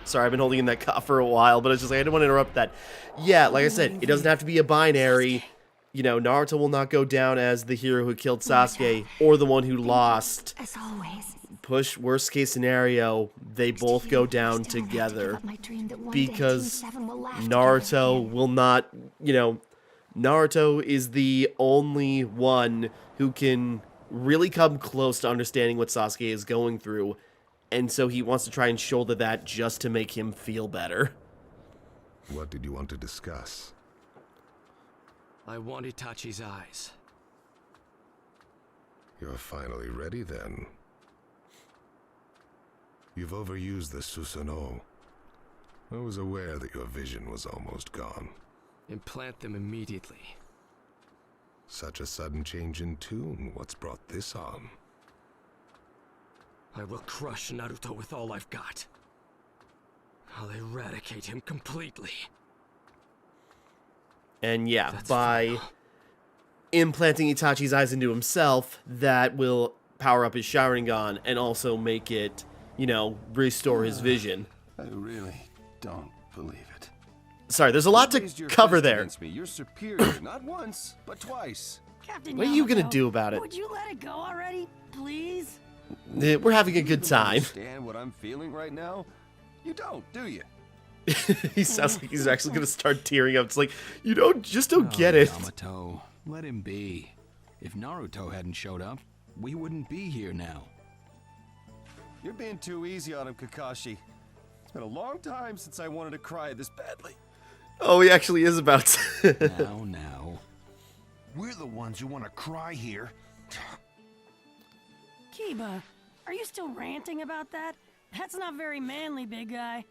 Sorry, I've been holding in that cough for a while, but it's just like I didn't want to interrupt that. Yeah, like I said, it doesn't have to be a binary. You know, Naruto will not go down as the hero who killed Sasuke or the one who lost. As always. Push worst case scenario, they both go down together because Naruto will not, you know, Naruto is the only one who can really come close to understanding what Sasuke is going through, and so he wants to try and shoulder that just to make him feel better. What did you want to discuss? I want Itachi's eyes. You're finally ready then. You've overused the Susanoo. I was aware that your vision was almost gone. Implant them immediately. Such a sudden change in tune. What's brought this on? I will crush Naruto with all I've got. I'll eradicate him completely. And yeah, That's by final. implanting Itachi's eyes into himself, that will power up his Sharingan and also make it, you know, restore his vision. I really don't believe it. Sorry, there's a lot to Raised your cover fist there. against me. You're superior, not once, but twice. Captain What are you gonna Yamato, do about it? Would you let it go already, please? We're having a good time. Understand what I'm feeling right now? You don't, do you? He sounds like he's actually gonna start tearing up. It's like, you don't get it. Yamato, let him be. If Naruto hadn't showed up, we wouldn't be here now. You're being too easy on him, Kakashi. It's been a long time since I wanted to cry this badly. Oh, he actually is about to. Now. We're the ones who want to cry here. Kiba, are you still ranting about that? That's not very manly, big guy.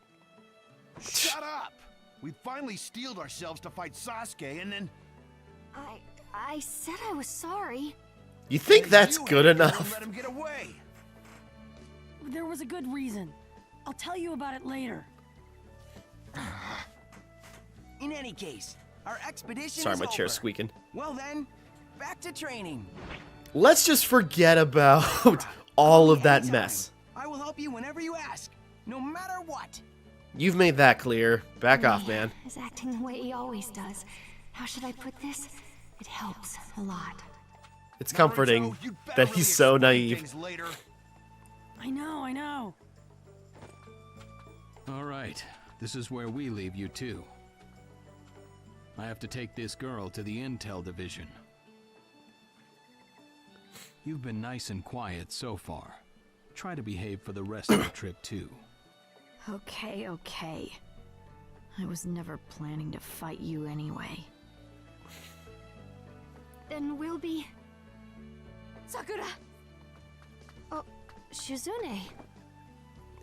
Shut up! We finally steeled ourselves to fight Sasuke, and then I said I was sorry. You think that's you good had to enough? let him get away. There was a good reason. I'll tell you about it later. In any case, our expedition Sorry, is my over. chair's squeaking. Well then, back to training. Let's just forget about all of that Anytime. mess. I will help you whenever you ask, no matter what. You've made that clear. Back off, man. Is acting the way he always does. How should I put this? It helps a lot. It's comforting Naruto, you'd better that really he's so explain naive. things later. I know. All right, this is where we leave you too. I have to take this girl to the Intel division. You've been nice and quiet so far. Try to behave for the rest of the trip too. Okay. I was never planning to fight you anyway. Then we'll be... Sakura! Oh, Shizune.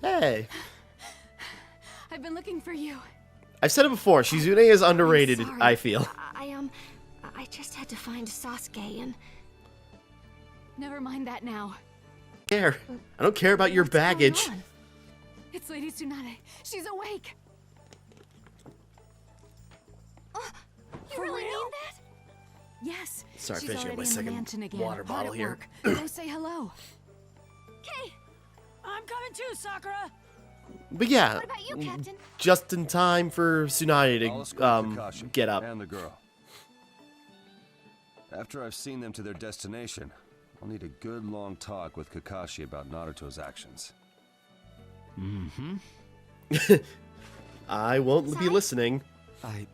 Hey. I've been looking for you. I've said it before, Shizune is underrated, Sorry. I feel. I just had to find Sasuke and... Never mind that now. I don't care about your What's going baggage. on? It's Lady Tsunade. She's awake. Oh, you really mean that? Yes. Sorry, she's finishing up already my in the second mansion again, water hard bottle at here. work. Go say hello. Okay. I'm coming too, Sakura. But yeah, What about you, Captain? just in time for Tsunade I'll escort to Kakashi get up. and the girl. After I've seen them to their destination, I'll need a good long talk with Kakashi about Naruto's actions. I won't be listening. I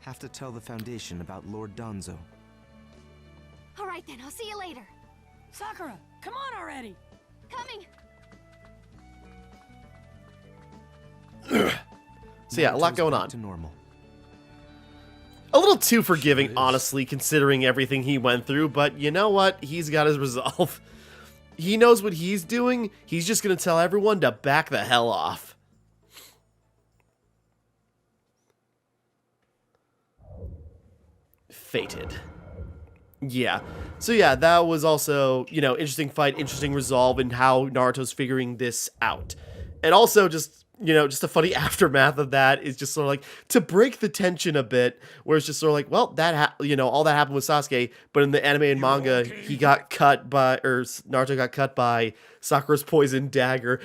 have to tell the Foundation about Lord Danzo. All right then, I'll see you later. Sakura, come on already. Coming. So yeah, a lot Naruto's going back on. to normal. A little too forgiving, Sure is. honestly, considering everything he went through, but you know what? He's got his resolve. He knows what he's doing. He's just gonna tell everyone to back the hell off. Fated. Yeah. So yeah, that was also, interesting fight, interesting resolve, and how Naruto's figuring this out. And also just a funny aftermath of that is just sort of like to break the tension a bit, where it's just sort of like, well, all that happened with Sasuke, but in the anime and manga, he got cut by, or Naruto got cut by Sakura's poison dagger,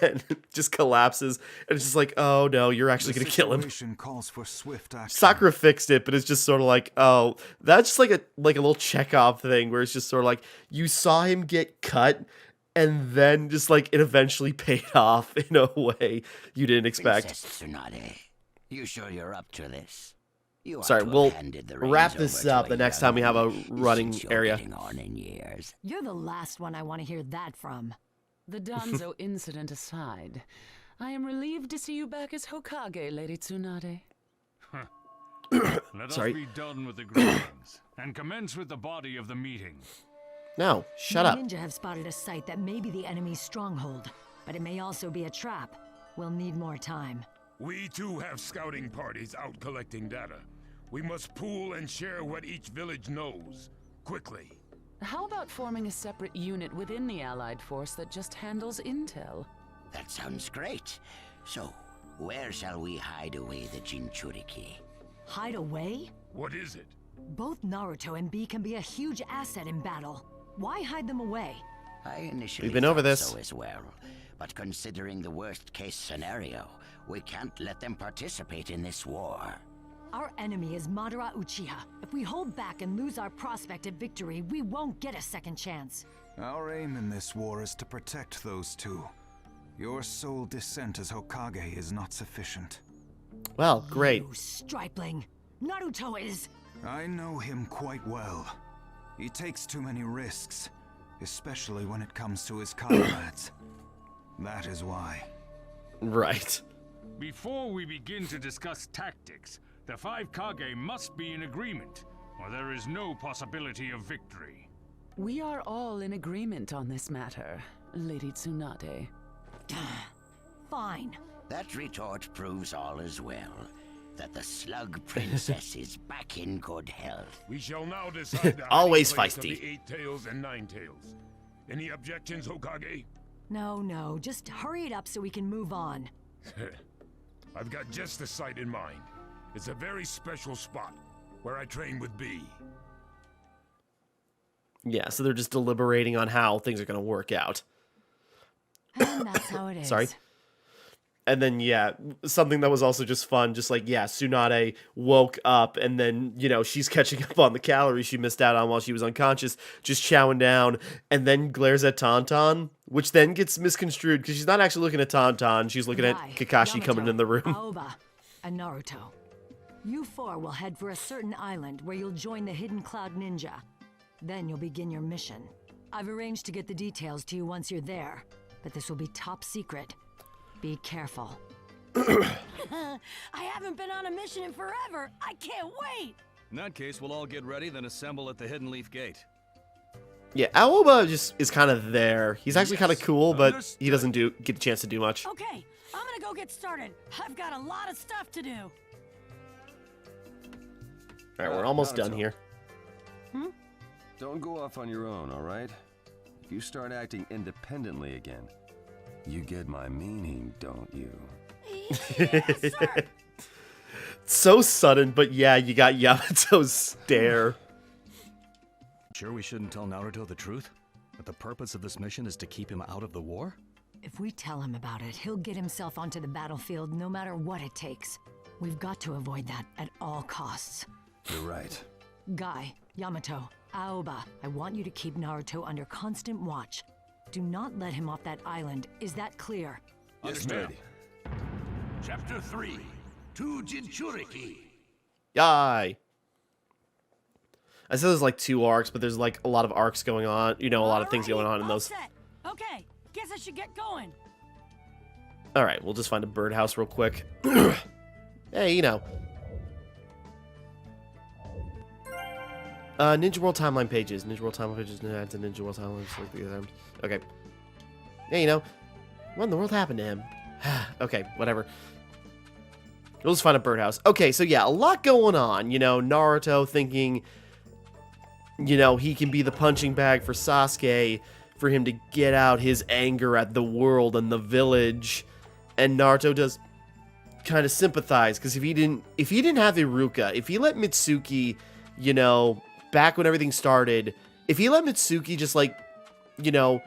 and just collapses, and it's just like, oh no, you're actually gonna kill him. Calls for swift action. Sakura fixed it, but it's just sort of like, oh, that's just like a little Chekhov thing, where it's just sort of like you saw him get cut, and then just like it eventually paid off in a way you didn't expect. Princess Tsunade, you sure you're up to this? You ought Sorry, to have we'll handed the wrap reins this over to up a the next young time we have a lady, running since you're area. getting on in years. You're the last one I want to hear that from. The Danzo incident aside, I am relieved to see you back as Hokage, Lady Tsunade. Let Sorry. us be done with the greetings and commence with the body of the meeting. No, shut My up. ninja have spotted a site that may be the enemy's stronghold, but it may also be a trap. We'll need more time. We too have scouting parties out collecting data. We must pool and share what each village knows. Quickly. How about forming a separate unit within the Allied force that just handles intel? That sounds great. So, where shall we hide away the Jinchuriki? Hide away? What is it? Both Naruto and B can be a huge asset in battle. Why hide them away? I initially We've been over thought this. so as well. But considering the worst-case scenario, we can't let them participate in this war. Our enemy is Madara Uchiha. If we hold back and lose our prospect at victory, we won't get a second chance. Our aim in this war is to protect those two. Your sole descent as Hokage is not sufficient. Well, great. You stripling. Naruto is... I know him quite well. He takes too many risks, especially when it comes to his comrades. That is why. Right. Before we begin to discuss tactics, the five Kage must be in agreement, or there is no possibility of victory. We are all in agreement on this matter, Lady Tsunade. Fine. That retort proves all as well. That the Slug Princess is back in good health. We shall now decide the Always hiding place of feisty. the 8 tails and 9 tails. Any objections, Hokage? No, just hurry it up so we can move on. I've got just the site in mind. It's a very special spot where I train with B. Yeah, so they're just deliberating on how things are going to work out. And that's how it is. Sorry. And then, yeah, something that was also just fun, just like, yeah, Tsunade woke up and then, you know, she's catching up on the calories she missed out on while she was unconscious, just chowing down, and then glares at Tauntaun, which then gets misconstrued because she's not actually looking at Tauntaun, she's looking at Kakashi coming in the room. Aoba, and Naruto. You four will head for a certain island where you'll join the Hidden Cloud Ninja. Then you'll begin your mission. I've arranged to get the details to you once you're there, but this will be top secret. Be careful. I haven't been on a mission in forever. I can't wait. In that case, we'll all get ready, then assemble at the Hidden Leaf Gate. Yeah, Aoba just is kind of there. He's actually kind of cool, but he doesn't get a chance to do much. Okay, I'm gonna go get started. I've got a lot of stuff to do. Alright, we're almost done here. Don't go off on your own, alright? If you start acting independently again, you get my meaning, don't you? Yes, sir. So sudden, but yeah, you got Yamato's stare. Sure we shouldn't tell Naruto the truth? That the purpose of this mission is to keep him out of the war? If we tell him about it, he'll get himself onto the battlefield no matter what it takes. We've got to avoid that at all costs. You're right. Guy, Yamato, Aoba, I want you to keep Naruto under constant watch. Do not let him off that island. Is that clear? Yes, ma'am. Chapter 3, To Jinchuriki. Yay! I said there's like 2 arcs, but there's like a lot of arcs going on. You know, a lot of things going on in those. Set. Okay, guess I should get going. Alright, we'll just find a birdhouse real quick. Hey, you know. Ninja World Timeline pages. Ninja World Timeline pages. Ninja World Timeline. Okay. Yeah, you know. What in the world happened to him? Okay, whatever. We'll just find a birdhouse. Okay, so yeah, a lot going on. You know, Naruto thinking, you know, he can be the punching bag for Sasuke, for him to get out his anger at the world and the village. And Naruto does kind of sympathize, because if he didn't have Iruka, if he let Mitsuki, you know, back when everything started, if he let Mitsuki just, like, you know,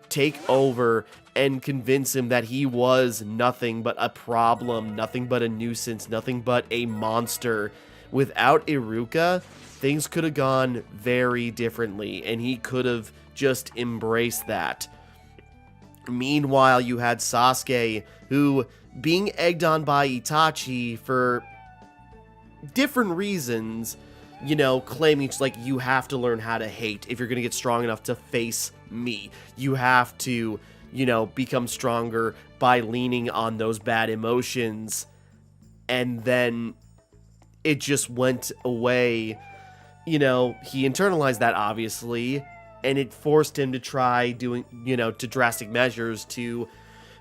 take over and convince him that he was nothing but a problem, nothing but a nuisance, nothing but a monster, without Iruka, things could have gone very differently, and he could have just embraced that. Meanwhile, you had Sasuke, who, being egged on by Itachi for different reasons, you know, claiming it's like, you have to learn how to hate if you're going to get strong enough to face me. You have to, you know, become stronger by leaning on those bad emotions. And then it just went away. You know, he internalized that, obviously, and it forced him to try doing, you know, to drastic measures to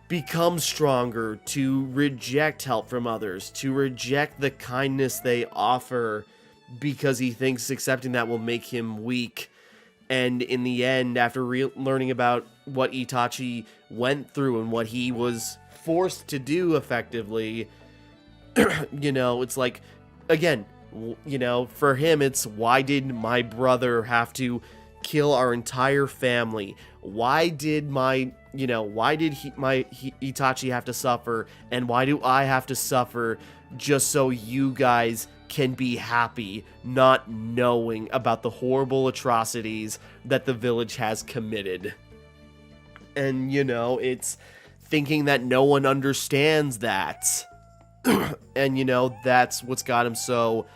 become stronger, to reject help from others, to reject the kindness they offer, because he thinks accepting that will make him weak. And in the end, after learning about what Itachi went through and what he was forced to do effectively, you know, it's like, again, you know, for him, it's, why did my brother have to kill our entire family? Why did Itachi have to suffer? And why do I have to suffer just so you guys can be happy, not knowing about the horrible atrocities that the village has committed? And, you know, it's thinking that no one understands that. And, you know, that's what's got him so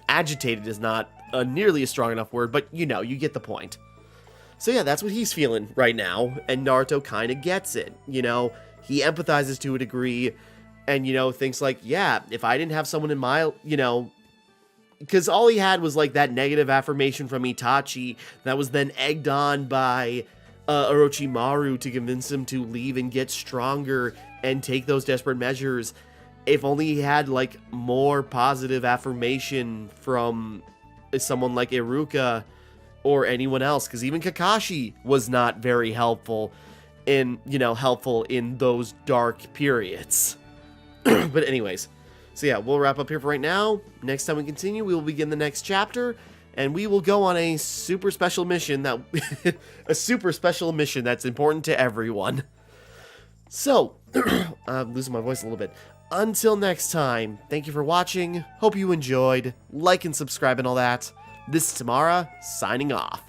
agitated, is not nearly a strong enough word, but, you know, you get the point. So yeah, that's what he's feeling right now, and Naruto kind of gets it. You know, he empathizes to a degree, and, you know, thinks like, yeah, if I didn't have someone in my, you know, because all he had was like that negative affirmation from Itachi that was then egged on by Orochimaru to convince him to leave and get stronger and take those desperate measures. If only he had like more positive affirmation from someone like Iruka or anyone else, because even Kakashi was not very helpful in those dark periods. But anyways, so yeah, we'll wrap up here for right now. Next time we continue, we will begin the next chapter, and we will go on a super special mission that's important to everyone. So, I'm losing my voice a little bit. Until next time, thank you for watching. Hope you enjoyed. Like and subscribe and all that. This is Timmara, signing off.